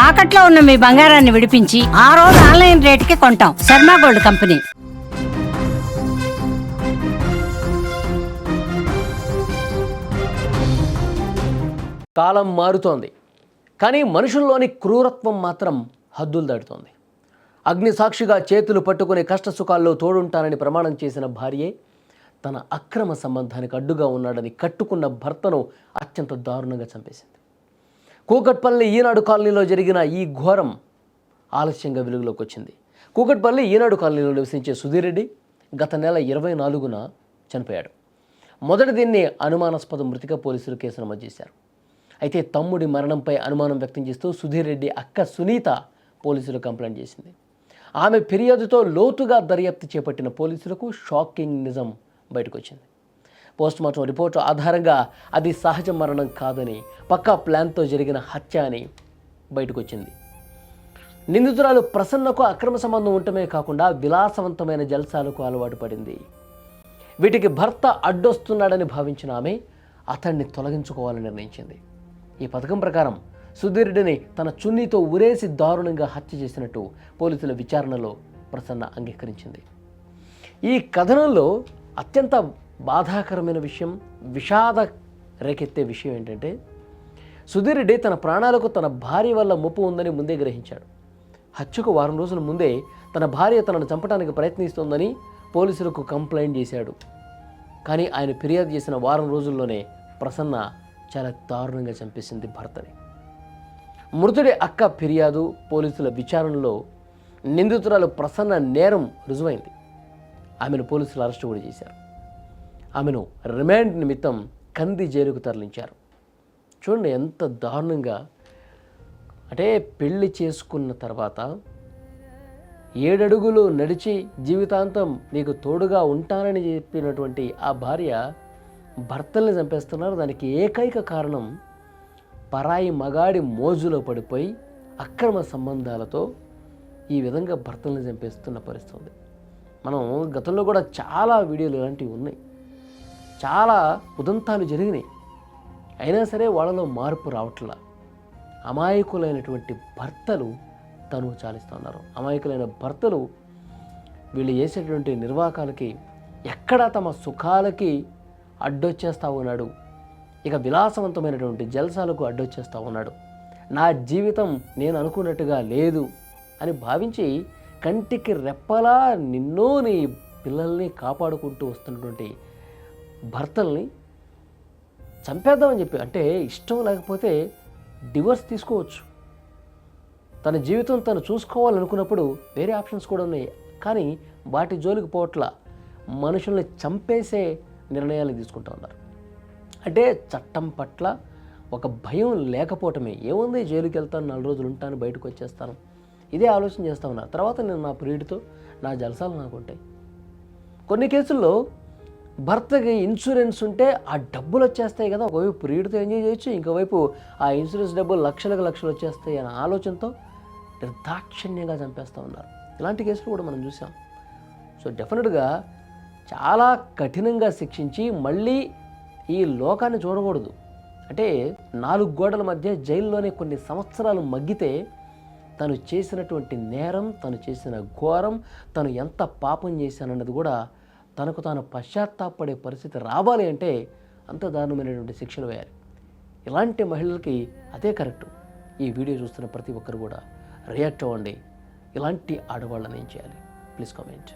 తాకట్లో ఉన్న మీ బంగారాన్ని విడిపించి ఆ రోజు ఆన్లైన్ రేటుకి కొంటాం. Sharma gold company. కాలం మారుతోంది, కానీ మనుషుల్లోని క్రూరత్వం మాత్రం హద్దులు దాటుతోంది. అగ్ని సాక్షిగా చేతులు పట్టుకునే కష్టసుఖాల్లో తోడుంటానని ప్రమాణం చేసిన భార్యే తన అక్రమ సంబంధానికి అడ్డుగా ఉన్నాడని కట్టుకున్న భర్తను అత్యంత దారుణంగా చంపేసింది. కూకట్పల్లి ఈనాడు కాలనీలో జరిగిన ఈ ఘోరం ఆలస్యంగా వెలుగులోకి వచ్చింది. కూకట్పల్లి ఈనాడు కాలనీలో నివసించే సుధీర్ రెడ్డి గత నెల 24న చనిపోయాడు. మొదటి దీన్ని అనుమానాస్పద మృతిగా పోలీసులు కేసు నమోదు చేశారు. అయితే తమ్ముడి మరణంపై అనుమానం వ్యక్తం చేస్తూ సుధీర్ రెడ్డి అక్క సునీత పోలీసులు కంప్లైంట్ చేసింది. ఆమె ఫిర్యాదుతో లోతుగా దర్యాప్తు చేపట్టిన పోలీసులకు షాకింగ్ నిజం బయటకు వచ్చింది. పోస్టుమార్టం రిపోర్టు ఆధారంగా అది సహజ మరణం కాదని, పక్కా ప్లాన్తో జరిగిన హత్య అని బయటకు వచ్చింది. నిందితురాలు ప్రసన్నకు అక్రమ సంబంధం ఉండటమే కాకుండా విలాసవంతమైన జల్సాలకు అలవాటు పడింది. వీటికి భర్త అడ్డొస్తున్నాడని భావించిన ఆమె అతన్ని తొలగించుకోవాలని నిర్ణయించింది. ఈ పథకం ప్రకారం సుధీర్ రెడ్డిని తన చున్నీతో ఉరేసి దారుణంగా హత్య చేసినట్టు పోలీసుల విచారణలో ప్రసన్న అంగీకరించింది. ఈ కథనంలో అత్యంత బాధాకరమైన విషయం, విషాద రేకెత్తే విషయం ఏంటంటే, సుధీర్ రెడ్డి తన ప్రాణాలకు తన భార్య వల్ల ముప్పు ఉందని ముందే గ్రహించాడు. హత్యకు వారం రోజుల ముందే తన భార్య తనను చంపడానికి ప్రయత్నిస్తోందని పోలీసులకు కంప్లైంట్ చేశాడు. కానీ ఆయన ఫిర్యాదు చేసిన వారం రోజుల్లోనే ప్రసన్న చాలా దారుణంగా చంపేసింది భర్తని. మృతుడి అక్క ఫిర్యాదు, పోలీసుల విచారణలో నిందితురాలు ప్రసన్న నేరం రుజువైంది. ఆమెను పోలీసులు అరెస్టు కూడా చేశారు. ఆమెను రిమాండ్ నిమిత్తం కంది జైలుకు తరలించారు. చూడండి ఎంత దారుణంగా, అంటే పెళ్లి చేసుకున్న తర్వాత 7 అడుగులు నడిచి జీవితాంతం నీకు తోడుగా ఉంటానని చెప్పినటువంటి ఆ భార్య భర్తల్ని చంపేస్తున్నారు. దానికి ఏకైక కారణం పరాయి మగాడి మోజులో పడిపోయి అక్రమ సంబంధాలతో ఈ విధంగా భర్తల్ని చంపేస్తున్న పరిస్థితి ఉంది. మనం గతంలో కూడా చాలా వీడియోలు ఇలాంటివి ఉన్నాయి, చాలా ఉదంతాలు జరిగినాయి. అయినా సరే వాళ్ళలో మార్పు రావట్లా. అమాయకులైనటువంటి భర్తలు తను చాలిస్తున్నారు. అమాయకులైన భర్తలు వీళ్ళు చేసేటువంటి నిర్వాకాలకి ఎక్కడా తమ సుఖాలకి అడ్డొచ్చేస్తూ ఉన్నాడు. ఇక విలాసవంతమైనటువంటి జల్సాలకు అడ్డొచ్చేస్తూ ఉన్నాడు. నా జీవితం నేను అనుకున్నట్టుగా లేదు అని భావించి కంటికి రెప్పలా నిన్నో నీ పిల్లల్ని కాపాడుకుంటూ వస్తున్నటువంటి భర్తల్ని చంపేద్దామని చెప్పి, అంటే ఇష్టం లేకపోతే డివోర్స్ తీసుకోవచ్చు. తన జీవితం తను చూసుకోవాలనుకున్నప్పుడు వేరే ఆప్షన్స్ కూడా ఉన్నాయి. కానీ వాటి జోలికి పోవట్ల మనుషుల్ని చంపేసే నిర్ణయాలు తీసుకుంటూ ఉన్నారు. అంటే చట్టం పట్ల ఒక భయం లేకపోవటమే. ఏముంది, జైలుకి వెళ్తాను, 4 రోజులు ఉంటాను, బయటకు వచ్చేస్తాను, ఇదే ఆలోచన చేస్తూ ఉన్నారు. తర్వాత నేను నా ప్రియుడితో నా జలసాలు నాకు ఉంటాయి. కొన్ని కేసుల్లో భర్తకి ఇన్సూరెన్స్ ఉంటే ఆ డబ్బులు వచ్చేస్తాయి కదా, ఒకవైపు ప్రియుడితో ఎంజాయ్ చేయొచ్చు, ఇంకోవైపు ఆ ఇన్సూరెన్స్ డబ్బులు లక్షలకు లక్షలు వచ్చేస్తాయి అనే ఆలోచనతో నిర్దాక్షిణ్యంగా చంపేస్తూ ఉన్నారు. ఇలాంటి కేసులు కూడా మనం చూసాం. సో డెఫినెట్గా చాలా కఠినంగా శిక్షించి మళ్ళీ ఈ లోకాన్ని చూడకూడదు. అంటే 4 గోడల మధ్య జైల్లోనే కొన్ని సంవత్సరాలు మగ్గితే తను చేసినటువంటి నేరం, తను చేసిన ఘోరం, తను ఎంత పాపం చేశానన్నది కూడా తనకు తాను పశ్చాత్తాపడే పరిస్థితి రావాలి అంటే అంత దారుణమైనటువంటి శిక్షలు వేయాలి. ఇలాంటి మహిళలకి అదే కరెక్టు. ఈ వీడియో చూస్తున్న ప్రతి ఒక్కరు కూడా రియాక్ట్ అవ్వండి. ఇలాంటి ఆడవాళ్ళని ఏం చేయాలి? Please comment.